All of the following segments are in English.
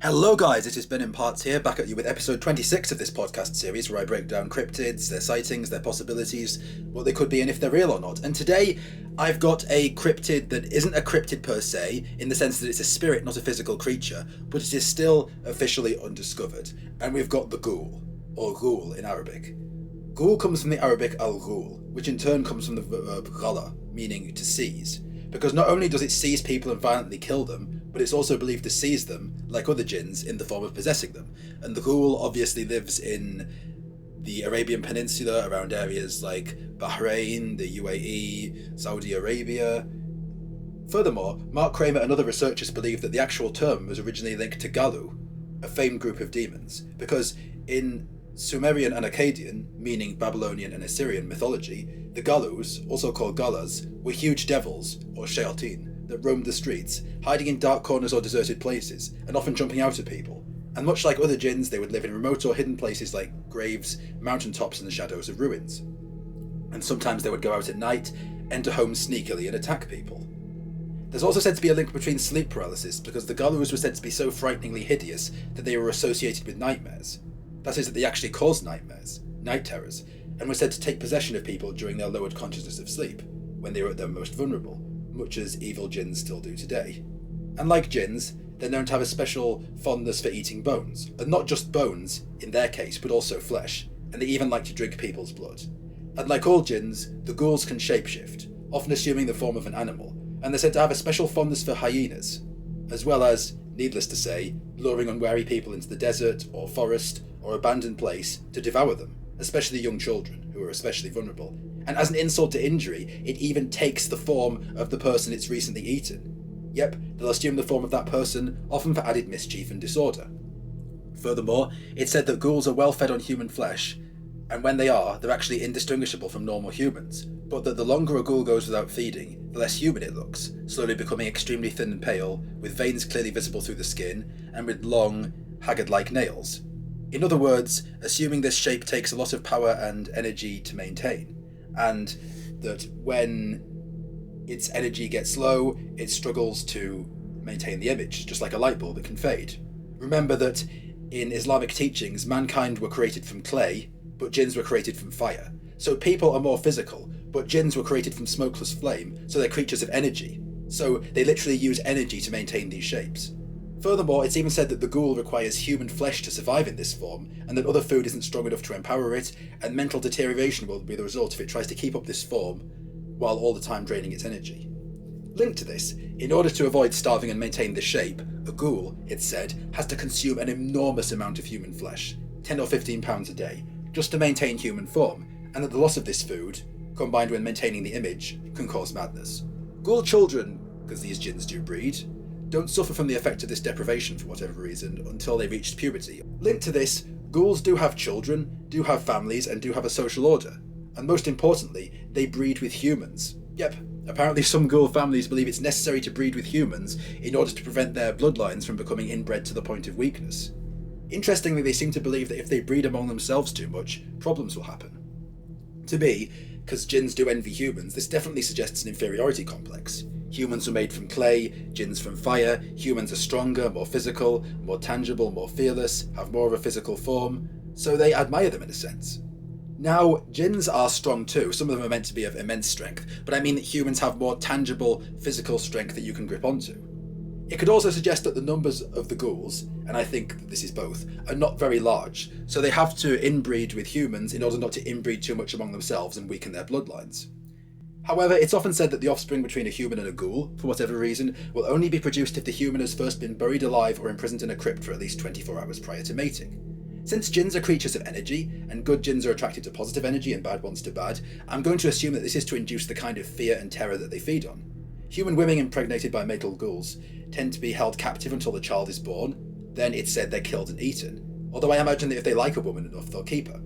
Hello guys, it is BenImparts here, back at you with episode 26 of this podcast series where I break down cryptids, their sightings, their possibilities, what they could be and if they're real or not. And today I've got a cryptid that isn't a cryptid per se, in the sense that it's a spirit, not a physical creature, but it is still officially undiscovered. And we've got the Ghoul, or Ghoul in Arabic. Ghoul comes from the Arabic al-Ghul, which in turn comes from the verb ghala, meaning to seize. Because not only does it seize people and violently kill them, but it's also believed to seize them, like other jinns, in the form of possessing them. And the Ghoul obviously lives in the Arabian Peninsula, around areas like Bahrain, the UAE, Saudi Arabia. Furthermore, Mark Kramer and other researchers believe that the actual term was originally linked to Galu, a famed group of demons, because in Sumerian and Akkadian, meaning Babylonian and Assyrian mythology, the Galus, also called Galas, were huge devils, or shayateen, that roamed the streets, hiding in dark corners or deserted places, and often jumping out at people. And much like other jinns, they would live in remote or hidden places like graves, mountaintops, and the shadows of ruins. And sometimes they would go out at night, enter homes sneakily, and attack people. There's also said to be a link between sleep paralysis, because the Galus were said to be so frighteningly hideous that they were associated with nightmares. That is, that they actually caused nightmares, night terrors, and were said to take possession of people during their lowered consciousness of sleep, when they were at their most vulnerable, much as evil jinns still do today. And like jinns, they're known to have a special fondness for eating bones, and not just bones, in their case, but also flesh, and they even like to drink people's blood. And like all jinns, the ghouls can shapeshift, often assuming the form of an animal, and they're said to have a special fondness for hyenas, as well as, needless to say, luring unwary people into the desert, or forest, or abandoned place to devour them, especially young children, who are especially vulnerable. And as an insult to injury, it even takes the form of the person it's recently eaten. Yep, they'll assume the form of that person, often for added mischief and disorder. Furthermore, it's said that ghouls are well fed on human flesh, and when they are, they're actually indistinguishable from normal humans, but that the longer a ghoul goes without feeding, the less human it looks, slowly becoming extremely thin and pale, with veins clearly visible through the skin, and with long, haggard-like nails. In other words, assuming this shape takes a lot of power and energy to maintain, and that when its energy gets low, it struggles to maintain the image, just like a light bulb, it can fade. Remember that in Islamic teachings, mankind were created from clay, but jinns were created from fire. So people are more physical, but jinns were created from smokeless flame, so they're creatures of energy. So they literally use energy to maintain these shapes. Furthermore, it's even said that the ghoul requires human flesh to survive in this form, and that other food isn't strong enough to empower it, and mental deterioration will be the result if it tries to keep up this form, while all the time draining its energy. Linked to this, in order to avoid starving and maintain this shape, a ghoul, it's said, has to consume an enormous amount of human flesh, 10 or 15 pounds a day, just to maintain human form, and that the loss of this food, combined with maintaining the image, can cause madness. Ghoul children, because these jinns do breed, don't suffer from the effect of this deprivation for whatever reason until they reach puberty. Linked to this, ghouls do have children, do have families, and do have a social order. And most importantly, they breed with humans. Yep, apparently some ghoul families believe it's necessary to breed with humans in order to prevent their bloodlines from becoming inbred to the point of weakness. Interestingly, they seem to believe that if they breed among themselves too much, problems will happen. To me, because jinns do envy humans, this definitely suggests an inferiority complex. Humans were made from clay, jinns from fire, humans are stronger, more physical, more tangible, more fearless, have more of a physical form, so they admire them in a sense. Now, jinns are strong too, some of them are meant to be of immense strength, but I mean that humans have more tangible, physical strength that you can grip onto. It could also suggest that the numbers of the ghouls, and I think that this is both, are not very large, so they have to inbreed with humans in order not to inbreed too much among themselves and weaken their bloodlines. However, it's often said that the offspring between a human and a ghoul, for whatever reason, will only be produced if the human has first been buried alive or imprisoned in a crypt for at least 24 hours prior to mating. Since jinns are creatures of energy, and good jinns are attracted to positive energy and bad ones to bad, I'm going to assume that this is to induce the kind of fear and terror that they feed on. Human women impregnated by male ghouls tend to be held captive until the child is born, then it's said they're killed and eaten, although I imagine that if they like a woman enough, they'll keep her.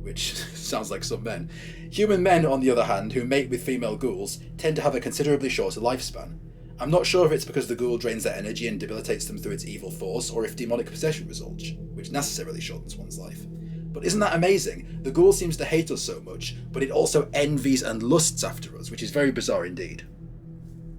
Which sounds like some men. Human men, on the other hand, who mate with female ghouls, tend to have a considerably shorter lifespan. I'm not sure if it's because the ghoul drains their energy and debilitates them through its evil force, or if demonic possession results, which necessarily shortens one's life. But isn't that amazing? The ghoul seems to hate us so much, but it also envies and lusts after us, which is very bizarre indeed.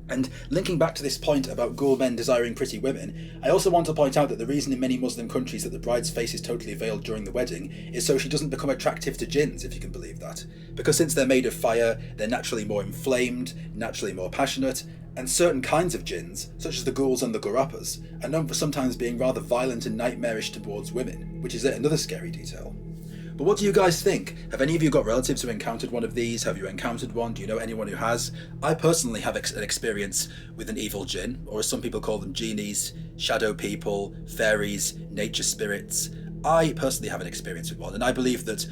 And linking back to this point about ghoul men desiring pretty women, I also want to point out that the reason in many Muslim countries that the bride's face is totally veiled during the wedding is so she doesn't become attractive to jinns, if you can believe that. Because since they're made of fire, they're naturally more inflamed, naturally more passionate, and certain kinds of jinns, such as the ghouls and the gurappas, are known for sometimes being rather violent and nightmarish towards women, which is yet another scary detail. But what do you guys think? Have any of you got relatives who encountered one of these? Have you encountered one? Do you know anyone who has? I personally have an experience with an evil jinn, or as some people call them, genies, shadow people, fairies, nature spirits. I personally have an experience with one, and I believe that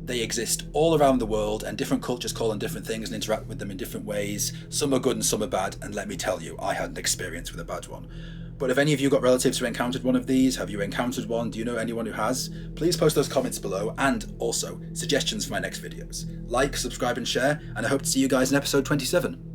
they exist all around the world, and different cultures call on different things and interact with them in different ways. Some are good and some are bad, and let me tell you, I had an experience with a bad one. But have any of you got relatives who encountered one of these? Have you encountered one? Do you know anyone who has? Please post those comments below, and also suggestions for my next videos. Like, subscribe and share, and I hope to see you guys in episode 27.